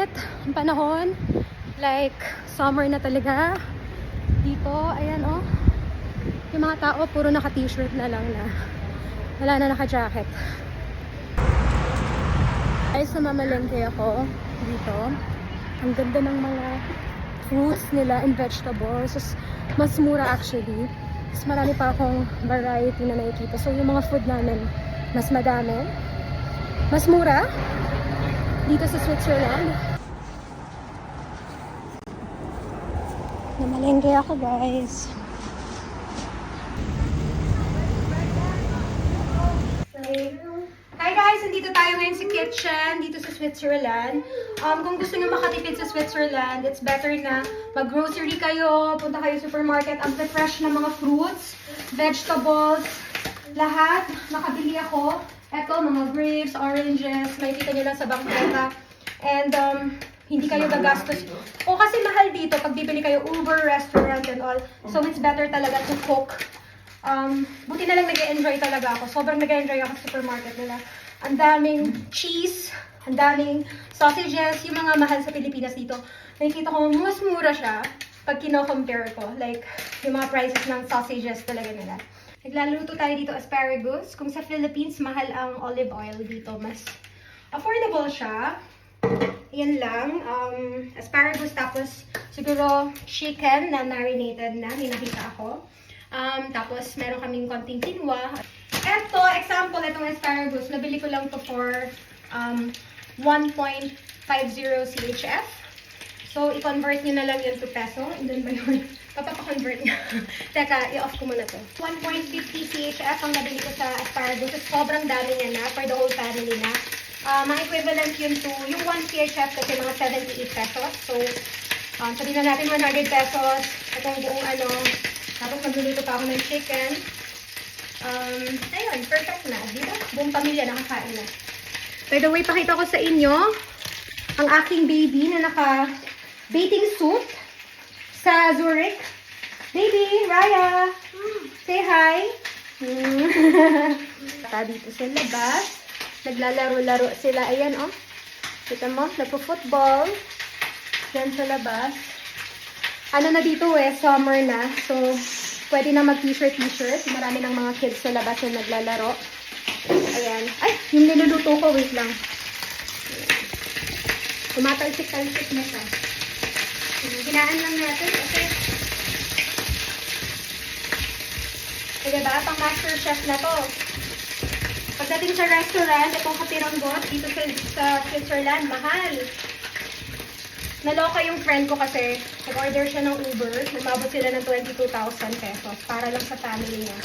Mainit ang panahon. Like, summer na talaga. Dito, ayan oh. Yung mga tao, puro naka-t-shirt na lang na. Wala na naka-jacket. Guys, namamalengke ako dito. Ang ganda ng mga fruits nila and vegetables. Mas mura actually. Mas marami pa akong variety na nakikita. So, yung mga food namin, mas madami. Mas mura dito sa Switzerland. Namalengke ako, guys. Hi guys! Nandito tayo ngayon sa kitchen dito sa Switzerland. Kung gusto nyo makatipid sa Switzerland, it's better na mag-grocery kayo, punta kayo sa supermarket. Ang fresh na mga fruits, vegetables, lahat. Nakabili ako. Eto, mga grapes, oranges, makikita nyo lang sa bangketa. And hindi kayo gagastos. O kasi mahal dito pag bibili kayo Uber, restaurant and all. So it's better talaga to cook. Buti na lang nag-enjoy talaga ako. Sobrang nag-enjoy ako sa supermarket nila. Ang daming cheese, ang daming sausages, yung mga mahal sa Pilipinas dito. Nakikita ko mas mura siya pag kino-compare ko. Like, yung mga prices ng sausages talaga nila. Naglaluto tayo dito asparagus. Kung sa Philippines, mahal ang olive oil dito. Mas affordable siya. Yan lang. Asparagus tapos siguro chicken na marinated na. Hinahita ako. Tapos, meron kaming konting quinoa. Ito, example, itong asparagus, nabili ko lang to for 1.50 CHF. So, i-convert nyo na lang yun to peso. And then, ba yun? Papapa-convert nyo. Teka, i-off ko muna to. 1.50 CHF ang nabili ko sa asparagus. So, sobrang dami niya na for the whole family na. Mga equivalent yun to, yung 1 CHF kasi mga 78 pesos. So, sabihin na natin 100 pesos. Itong buong ano. Tapos magluluto pa ako ng chicken. Ayun, perfect na. Dito, buong pamilya nakakain na. By the way, pakita ko sa inyo ang aking baby na naka-bathing suit sa Zurich. Baby, Raya! Say hi! Dito sa labas. Naglalaro-laro sila. Ayan, oh. Kita mo, nagpo-football. Diyan sa labas. Ano na dito summer na. So, pwede na mag-t-shirt. Marami ng mga kids sa labas na naglalaro. Ayan. Ay, yung niluluto ko, wait lang. Tumatalsik-talsik na siya. Ginaan lang natin kasi diba, pang master chef na to. Pagdating sa restaurant, itong kapiranggot dito sa Switzerland, mahal. Naloka yung friend ko kasi nag-order siya ng Uber. Umabot sila ng 22,000 pesos para lang sa family niya.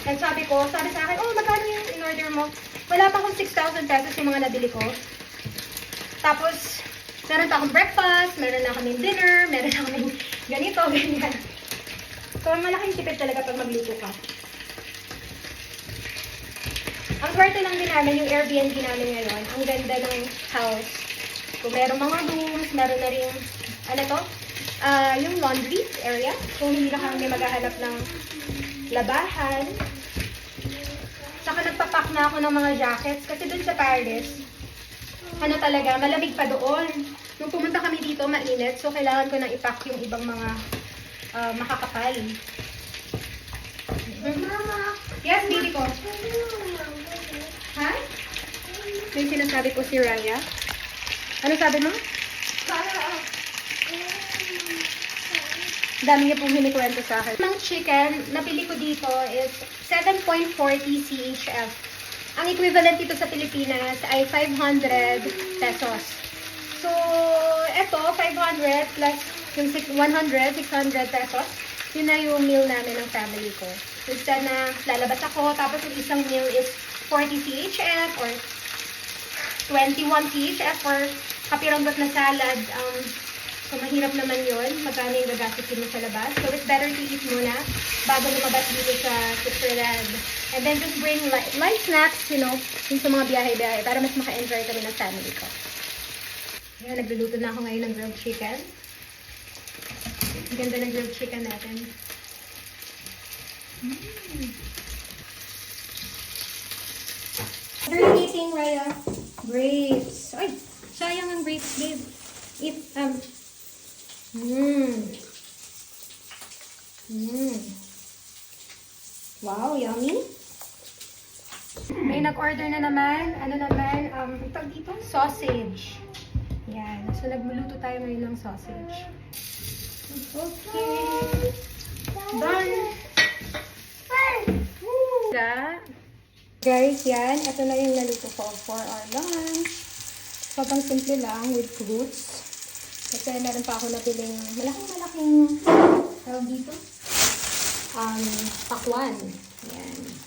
And sabi sa akin, oh, magkano yung in-order mo? Wala pa akong 6,000 pesos yung mga nabili ko. Tapos, meron pa akong breakfast, meron na kaming dinner, meron na kaming ganito, ganyan. So, malaking tipid talaga pag magluto ka. Ang swerte lang din namin, yung Airbnb namin ngayon, ang ganda ng house. So, meron mga rooms, meron na rin, ano to? Yung laundry area. So, hindi na kami maghahanap ng labahan. Saka nagpapack na ako ng mga jackets. Kasi dun sa Paris, ano talaga, malamig pa doon. Nung pumunta kami dito, mainit. So, kailangan ko nang ipack yung ibang mga makakapal. Mama! Yes, baby ko. Ha? May sinasabi ko si Raya. Ano sabi mo? Dami niya pong hinikwento sa akin. Ang chicken, nabili ko dito is 7.40 CHF. Ang equivalent dito sa Pilipinas ay 500 pesos. So, eto, 500 plus yung 100, 600 pesos. Yun na yung meal namin ng family ko. Instead na lalabas ako, tapos yung isang meal is 40 CHF or 21 CHF or kapiranggot na salad. So, mahirap naman yun. Magkano yung gagastusin mo sa labas. So, it's better to eat muna bago lumabas dito sa Switzerland. And then, just bring light snacks, you know, yung sa mga biyahe-biyahe para mas maka-enjoy kami ng family ko. Ayan, nagluluto na ako ngayon ng grilled chicken. Ang ganda ng grilled chicken natin. What are you eating, Raya? Grapes. Ay, sayang ang grapes, babe. Eat, mmm. Mmm. Wow, yummy. May nag-order na naman, ito dito, sausage. Yan. So, nagluluto tayo ngayon ng sausage. Okay. Done. Guys, yan. Ito na yung naluto ko for our lunch. Sobrang simple lang with fruits. Kasi meron pa ako nabiling malaking tawag dito. Pakwan. Yan.